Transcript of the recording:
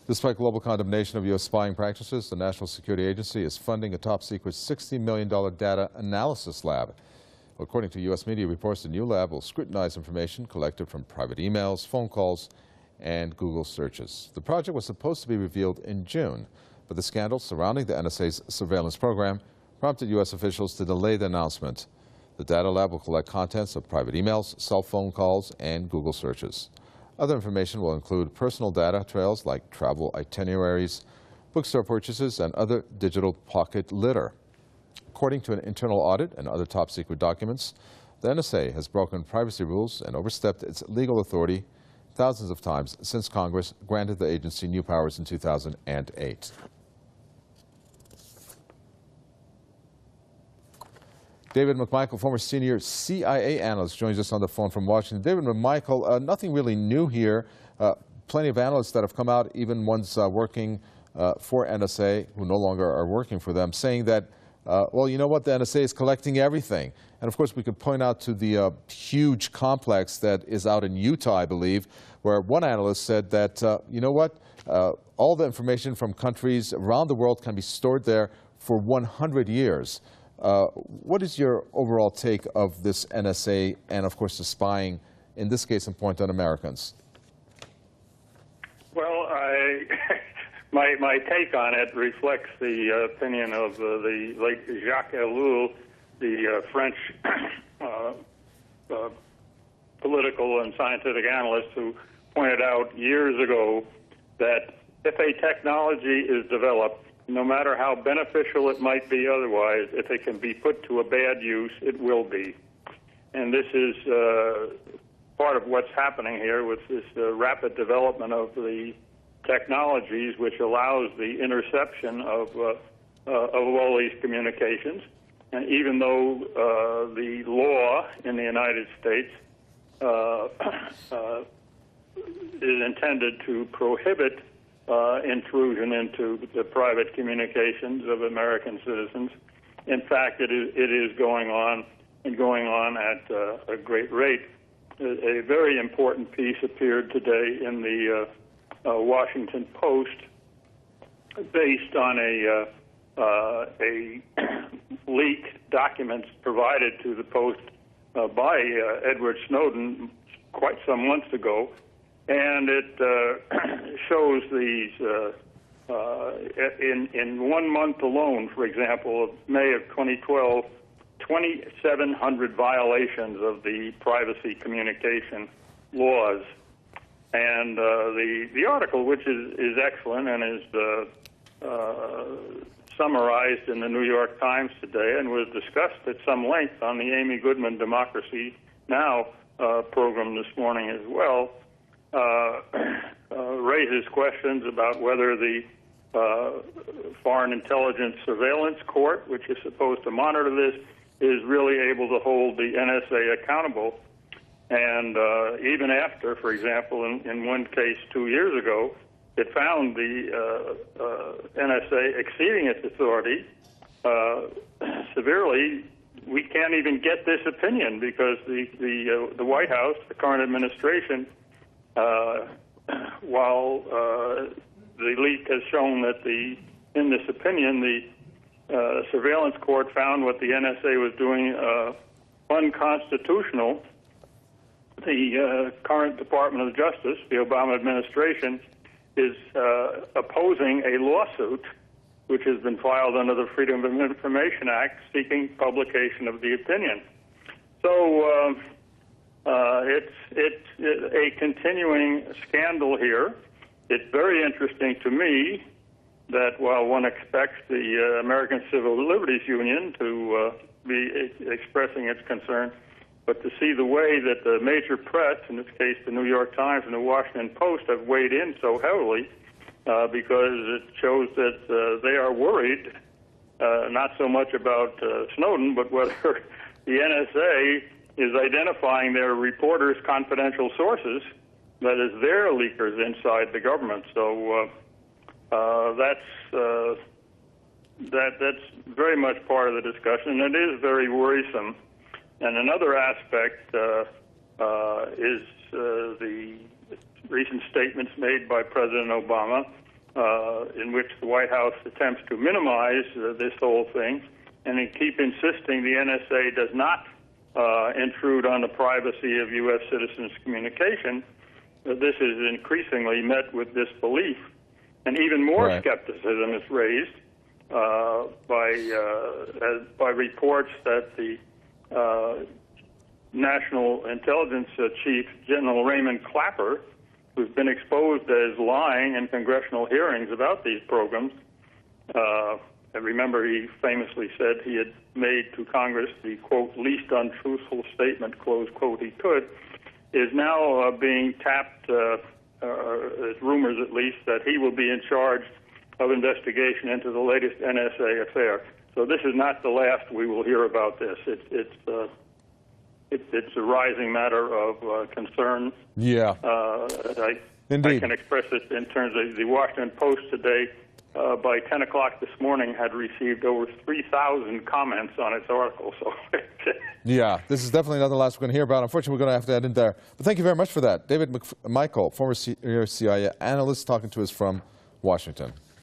Despite global condemnation of U.S. spying practices, the National Security Agency is funding a top-secret $60 million data analysis lab. According to U.S. media reports, the new lab will scrutinize information collected from private emails, phone calls, and Google searches. The project was supposed to be revealed in June, but the scandal surrounding the NSA's surveillance program prompted U.S. officials to delay the announcement. The data lab will collect contents of private emails, cell phone calls, and Google searches. Other information will include personal data trails like travel itineraries, bookstore purchases, and other digital pocket litter. According to an internal audit and other top-secret documents, the NSA has broken privacy rules and overstepped its legal authority thousands of times since Congress granted the agency new powers in 2008. David McMichael, former senior CIA analyst, joins us on the phone from Washington. David McMichael, nothing really new here. Plenty of analysts that have come out, even ones working for NSA, who no longer are working for them, saying that, well, you know what, the NSA is collecting everything. And of course, we could point out to the huge complex that is out in Utah, I believe, where one analyst said that, you know what, all the information from countries around the world can be stored there for 100 years. What is your overall take of this NSA and, of course, the spying, in this case, in point on Americans? Well, my take on it reflects the opinion of the late Jacques Ellul, the French political and scientific analyst, who pointed out years ago that if a technology is developed, no matter how beneficial it might be otherwise, if it can be put to a bad use, it will be. And this is part of what's happening here with this rapid development of the technologies, which allows the interception of all these communications. And even though the law in the United States is intended to prohibit intrusion into the private communications of American citizens, in fact, it is going on and going on at a great rate. A very important piece appeared today in the Washington Post, based on a leaked documents provided to the Post by Edward Snowden quite some months ago, and it shows these in 1 month alone, for example, of May of 2012, 2,700 violations of the privacy communication laws. And the article, which is excellent and is summarized in the New York Times today and was discussed at some length on the Amy Goodman Democracy Now program this morning as well, raises questions about whether the Foreign Intelligence Surveillance Court, which is supposed to monitor this, is really able to hold the NSA accountable. And even after, for example, in one case 2 years ago, it found the NSA exceeding its authority severely. We can't even get this opinion because the White House, the current administration, while the leak has shown that in this opinion, the surveillance court found what the NSA was doing unconstitutional, the current Department of Justice, the Obama administration, is opposing a lawsuit which has been filed under the Freedom of Information Act seeking publication of the opinion. So it's a continuing scandal here. It's very interesting to me that while one expects the American Civil Liberties Union to be expressing its concern, but to see the way that the major press, in this case the New York Times and the Washington Post, have weighed in so heavily because it shows that they are worried, not so much about Snowden, but whether the NSA is identifying their reporters' confidential sources, that is, their leakers inside the government. So that's very much part of the discussion, and it is very worrisome. And another aspect is the recent statements made by President Obama in which the White House attempts to minimize this whole thing, and they keep insisting the NSA does not intrude on the privacy of U.S. citizens' communication. This is increasingly met with disbelief, and even more skepticism is raised by reports that the National Intelligence Chief, General Raymond Clapper, who's been exposed as lying in congressional hearings about these programs. I remember he famously said he had made to Congress the, quote, least untruthful statement, close quote, he could, is now being tapped, rumors at least, that he will be in charge of investigation into the latest NSA affair. So this is not the last we will hear about this. It's a rising matter of concern. Yeah. Indeed. I can express it in terms of the Washington Post today. By 10 o'clock this morning, had received over 3,000 comments on its article. So, yeah, this is definitely not the last we're going to hear about. Unfortunately, we're going to have to end it there. But thank you very much for that. David Michael, former CIA analyst, talking to us from Washington.